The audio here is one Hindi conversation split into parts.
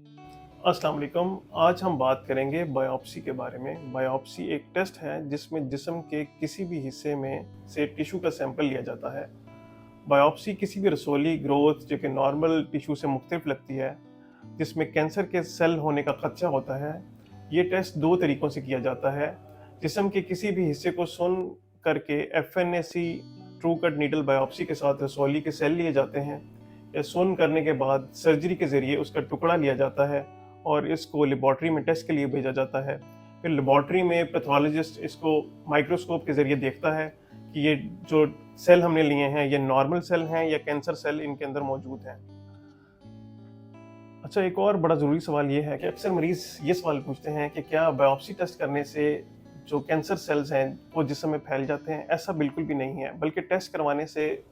अस्सलाम वालेकुम। आज हम बात करेंगे बायोप्सी के बारे में। बायोप्सी एक टेस्ट है जिसमें जिस्म के किसी भी हिस्से में से टिश्यू का सैंपल लिया जाता है। बायोप्सी किसी भी रसौली ग्रोथ जो कि नॉर्मल टिश्यू से मुख्तलिफ लगती है, जिसमें कैंसर के सेल होने का खदशा होता है। ये टेस्ट दो तरीक़ों से किया जाता है। जिस्म के किसी भी हिस्से को सुन करके FNAC true cut needle biopsy के साथ रसौली के सेल लिए जाते हैं, या सुन करने के बाद सर्जरी के ज़रिए उसका टुकड़ा लिया जाता है और इसको लेबॉर्ट्री में टेस्ट के लिए भेजा जाता है। फिर लेबॉर्ट्री में पैथोलॉजिस्ट इसको माइक्रोस्कोप के ज़रिए देखता है कि ये जो सेल हमने लिए हैं ये नॉर्मल सेल हैं या कैंसर सेल इनके अंदर मौजूद हैं। अच्छा, एक और बड़ा ज़रूरी सवाल ये है कि अक्सर मरीज़ ये सवाल पूछते हैं कि क्या बायोप्सी टेस्ट करने से जो कैंसर सेल्स हैं वो जिस्म में फैल जाते हैं? ऐसा बिल्कुल भी नहीं है, बल्कि टेस्ट करवाने से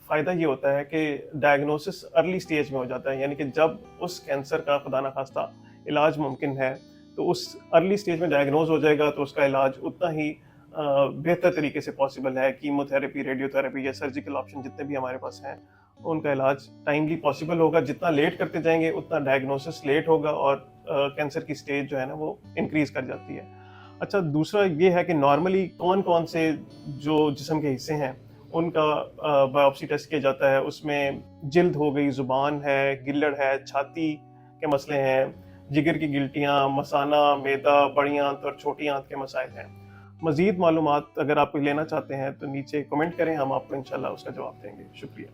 फ़ायदा ये होता है कि डायग्नोसिस अर्ली स्टेज में हो जाता है, यानी कि जब उस कैंसर का खुदा न खास्ता इलाज मुमकिन है, तो उस अर्ली स्टेज में डायग्नोज हो जाएगा तो उसका इलाज उतना ही बेहतर तरीके से पॉसिबल है। कीमोथेरेपी, रेडियोथेरेपी या सर्जिकल ऑप्शन जितने भी हमारे पास हैं, उनका इलाज टाइमली पॉसिबल होगा। जितना लेट करते जाएंगे उतना डायग्नोसिस लेट होगा और कैंसर की स्टेज जो है ना वो इंक्रीज कर जाती है। अच्छा, दूसरा ये है कि नॉर्मली कौन कौन से जो जिस्म के हिस्से हैं उनका बायोप्सी टेस्ट किया जाता है। उसमें जिल्द हो गई, ज़ुबान है, गिल्लड़ है, छाती के मसले हैं, जिगर की गिल्टियाँ, मसाना, मैदा, बड़ी आंत और छोटी आंत के मसाइल हैं। मज़ीद मालूमात अगर आप लेना चाहते हैं तो नीचे कमेंट करें, हम आपको इंशाल्लाह उसका जवाब देंगे। शुक्रिया।